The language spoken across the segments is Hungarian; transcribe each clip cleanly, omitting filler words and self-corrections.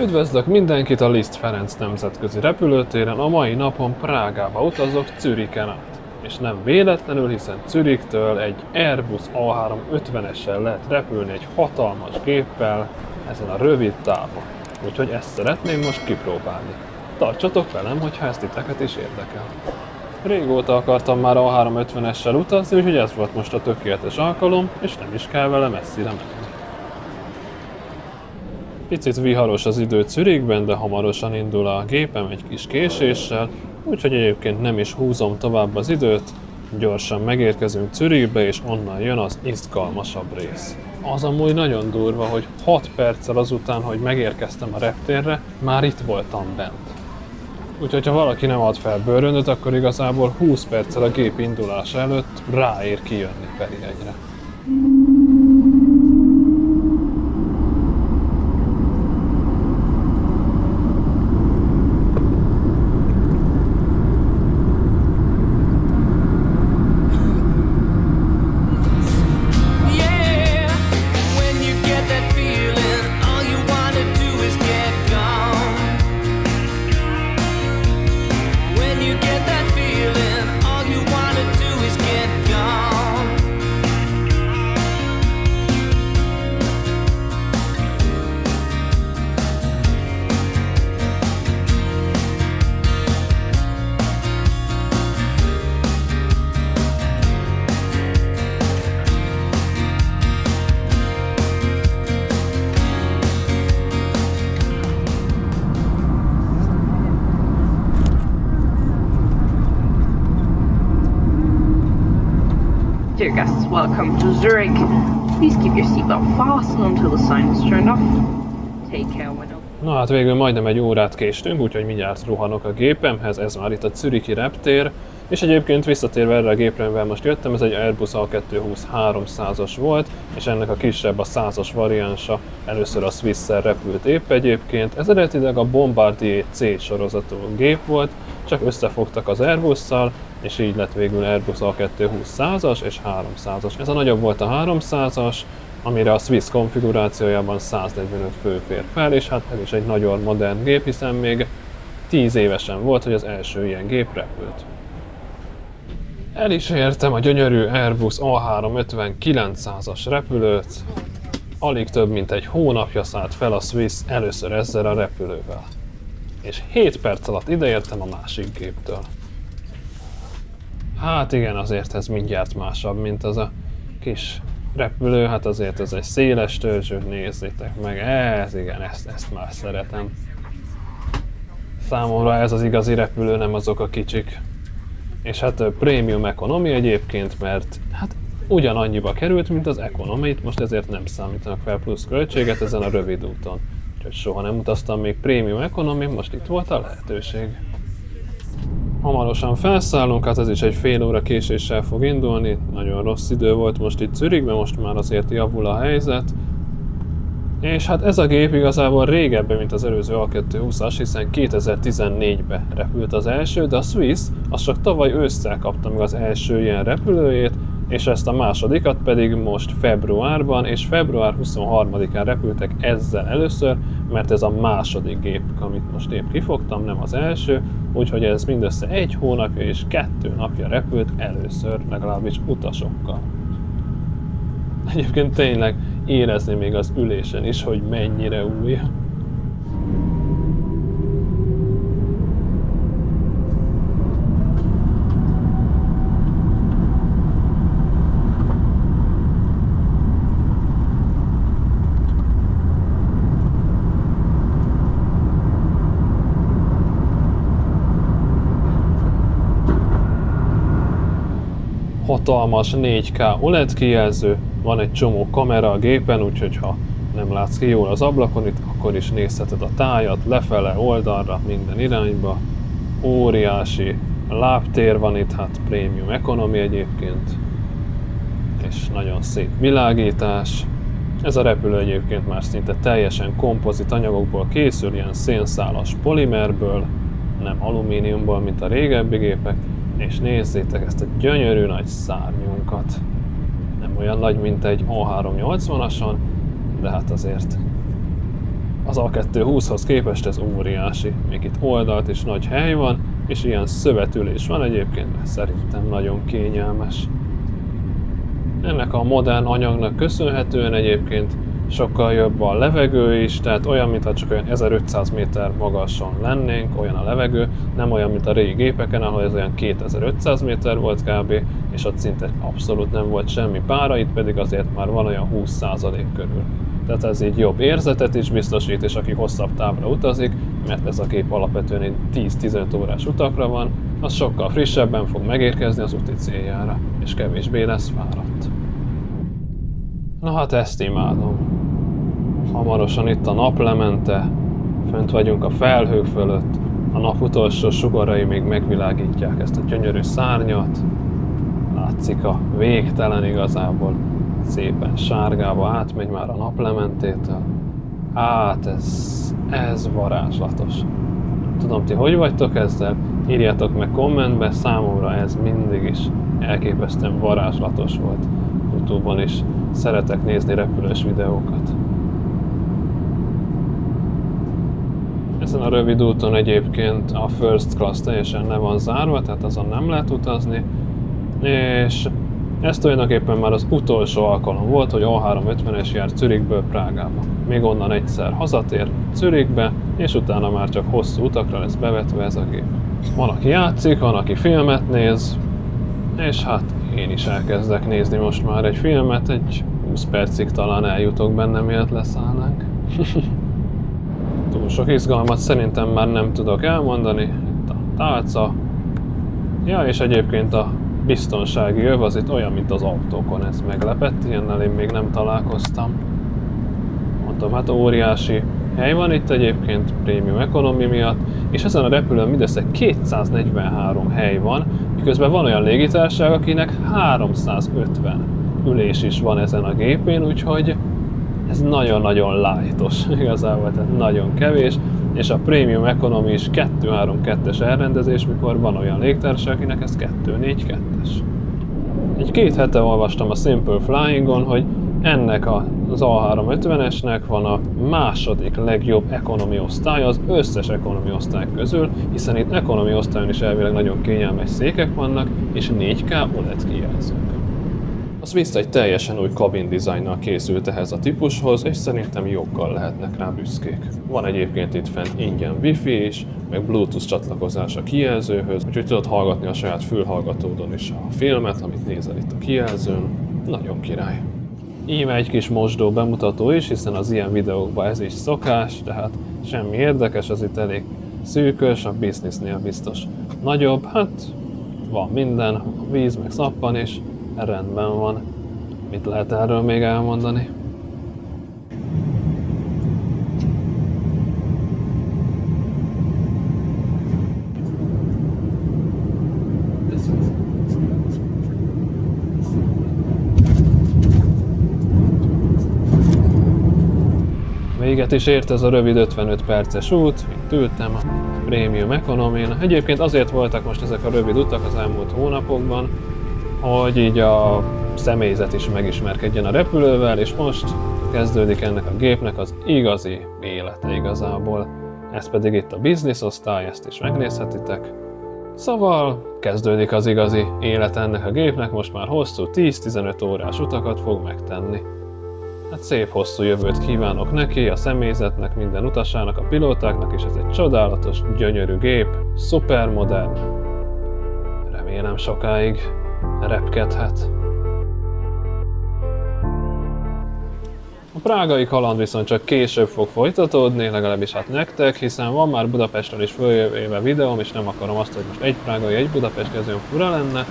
Üdvözlök mindenkit a Liszt Ferenc nemzetközi repülőtéren, a mai napon Prágába utazok Zürichen át. És nem véletlenül, hiszen Zürichtől egy Airbus A350-essel lehet repülni egy hatalmas géppel ezen a rövid távon. Úgyhogy ezt szeretném most kipróbálni. Tartsatok velem, hogyha ezt titeket is érdekel. Régóta akartam már A350-essel utazni, úgyhogy ez volt most a tökéletes alkalom, és nem is kell vele messzire menni. Picit viharos az idő Zürichben, de hamarosan indul a gépem egy kis késéssel, úgyhogy egyébként nem is húzom tovább az időt, gyorsan megérkezünk Zürichbe, és onnan jön az izgalmasabb rész. Az amúgy nagyon durva, hogy 6 perccel azután, hogy megérkeztem a reptérre, már itt voltam bent. Úgyhogy ha valaki nem ad fel bőröndöt, akkor igazából 20 perccel a gép indulása előtt ráér kijönni Ferihegyre. Dear guests, welcome to Zurich. Please keep your seatbelt fastened until the sign is turned off. Take care when open. Na hát végül majdnem egy órát késtünk, úgyhogy mindjárt rohanok a gépemhez, ez már itt a zürichi reptér. És egyébként visszatérve erre a gépre, amivel most jöttem, ez egy Airbus A220 300-as volt, és ennek a kisebb, a 100-as variánsa, először a Swiss-szel repült épp egyébként. Ez eredetileg a Bombardier C sorozatú gép volt, csak összefogtak az Airbus-szal, és így lett végül Airbus A220 100-as és 300-as. Ez a nagyobb volt a 300-as, amire a Swiss konfigurációjában 145 fő fér fel, és hát ez is egy nagyon modern gép, hiszen még 10 évesen volt, hogy az első ilyen gép repült. El is értem a gyönyörű Airbus A350 900-as repülőt, alig több mint egy hónapja szállt fel a Swiss először ezzel a repülővel. És 7 perc alatt ideértem a másik géptől. Hát igen, azért ez mindjárt másabb, mint az a kis repülő, hát azért ez egy széles törzső, nézzétek meg, ez igen, ezt már szeretem. Számomra ez az igazi repülő, nem azok a kicsik. És hát Premium Economy egyébként, mert hát ugyanannyiba került, mint az Economy, most ezért nem számítanak fel plusz költséget ezen a rövid úton. Úgyhogy soha nem utaztam még Premium Economy, most itt volt a lehetőség. Hamarosan felszállunk, hát ez is egy fél óra késéssel fog indulni, nagyon rossz idő volt most itt Zürichben, most már azért javul a helyzet. És hát ez a gép igazából régebben, mint az előző A220-as, hiszen 2014-ben repült az első, de a Swiss az csak tavaly ősszel kapta meg az első ilyen repülőjét, és ezt a másodikat pedig most februárban, és február 23-án repültek ezzel először, mert ez a második gép, amit most épp kifogtam, nem az első, úgyhogy ez mindössze 1 hónapja és 2 napja repült először, legalábbis utasokkal. Egyébként tényleg érezni még az ülésen is, hogy mennyire új. Hatalmas 4K OLED kijelző, van egy csomó kamera a gépen, úgyhogy ha nem látsz ki jól az ablakon, itt akkor is nézheted a tájat, lefele, oldalra, minden irányba. Óriási lábtér van itt, hát Premium Economy egyébként, és nagyon szép világítás. Ez a repülő egyébként már szinte teljesen kompozit anyagokból készül, ilyen szénszálas polimerből, nem alumíniumból, mint a régebbi gépek, és nézzétek ezt a gyönyörű nagy szárnyunkat. Nem olyan nagy, mint egy A380-ason, de hát azért Az A220-hoz képest ez óriási. Még itt oldalt is nagy hely van, és ilyen szövetülés van egyébként, mert szerintem nagyon kényelmes. Ennek a modern anyagnak köszönhetően egyébként sokkal jobb a levegő is, tehát olyan, mintha csak olyan 1500 méter magasan lennénk, olyan a levegő, nem olyan, mint a régi gépeken, ahol ez olyan 2500 méter volt kb, és ott szinte abszolút nem volt semmi pára, itt pedig azért már van olyan 20% körül. Tehát ez így jobb érzetet is biztosít, és aki hosszabb távra utazik, mert ez a gép alapvetően egy 10-15 órás utakra van, az sokkal frissebben fog megérkezni az úti céljára, és kevésbé lesz fáradt. Na hát ezt imádom. Hamarosan itt a naplemente, fönt vagyunk a felhők fölött, a nap utolsó sugarai még megvilágítják ezt a gyönyörű szárnyat. Látszik a végtelen igazából, szépen sárgába átmegy már a naplementétől. Hát ez varázslatos. Tudom, ti hogy vagytok ezzel? Írjátok meg kommentbe, számomra ez mindig is elképesztően varázslatos volt. YouTube-on is szeretek nézni repülős videókat. Ezen a rövid úton egyébként a First Class teljesen le van zárva, tehát azon nem lehet utazni, és ez tulajdonképpen már az utolsó alkalom volt, hogy A350-es jár Zürichből Prágába. Még onnan egyszer hazatér Zürichbe, és utána már csak hosszú utakra lesz bevetve ez a gép. Van, aki játszik, van, aki filmet néz, és hát én is elkezdek nézni most már egy filmet, egy 20 percig talán eljutok benne, miért leszállnánk. Túl sok izgalmat szerintem már nem tudok elmondani, itt a tálca. Ja, és egyébként a biztonsági öv az itt olyan, mint az autókon, ez meglepett, ilyennel én még nem találkoztam. Mondtam, hát óriási hely van itt egyébként, Premium Economy miatt, és ezen a repülőn mindössze 243 hely van, miközben van olyan légitársaság, akinek 350 ülés is van ezen a gépén, úgyhogy ez nagyon-nagyon lightos igazából, tehát nagyon kevés, és a Premium Economy is 2-3-2-es elrendezés, mikor van olyan légtársaság, akinek ez 2-4-2-es. Egy 2 hete olvastam a Simple Flyingon, hogy ennek az A350-esnek van a második legjobb economy osztály az összes economy osztály közül, hiszen itt economy osztályon is elvileg nagyon kényelmes székek vannak, és 4K OLED kijelzők. A Swiss egy teljesen új kabin dizájnnal készült ehhez a típushoz, és szerintem joggal lehetnek rá büszkék. Van egyébként itt fent ingyen Wi-Fi is, meg Bluetooth csatlakozás a kijelzőhöz, úgyhogy tudod hallgatni a saját fülhallgatódon is a filmet, amit nézel itt a kijelzőn. Nagyon király. Íme egy kis mosdó bemutató is, hiszen az ilyen videókban ez is szokás, tehát semmi érdekes, az itt elég szűkös, a businessnél biztos nagyobb, hát van minden, a víz meg szappan is, rendben van. Mit lehet erről még elmondani? Véget is ért ez a rövid 55 perces út, mint ültem a Premium Economy-n. Egyébként azért voltak most ezek a rövid utak az elmúlt hónapokban, hogy így a személyzet is megismerkedjen a repülővel, és most kezdődik ennek a gépnek az igazi élete igazából. Ez pedig itt a business osztály, ezt is megnézhetitek. Szóval kezdődik az igazi élet ennek a gépnek, most már hosszú 10-15 órás utakat fog megtenni. Hát szép hosszú jövőt kívánok neki, a személyzetnek, minden utasának, a pilótáknak, és ez egy csodálatos, gyönyörű gép, szupermodern. Remélem sokáig repkedhet. A prágai kaland viszont csak később fog folytatódni, legalábbis hát nektek, hiszen van már Budapestről is följövőben videóm, és nem akarom azt, hogy most egy prágai, egy budapesti, az olyan fura lenne,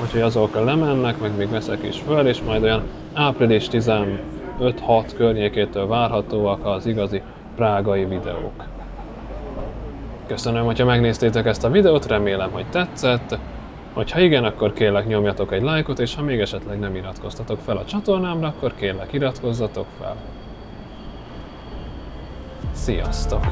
úgyhogy azokra lemennek, meg még veszek is föl, és majd olyan április 15-6 környékétől várhatóak az igazi prágai videók. Köszönöm, hogyha megnéztétek ezt a videót, remélem, hogy tetszett. Hogyha igen, akkor kérlek nyomjatok egy lájkot, és ha még esetleg nem iratkoztatok fel a csatornámra, akkor kérlek iratkozzatok fel. Sziasztok!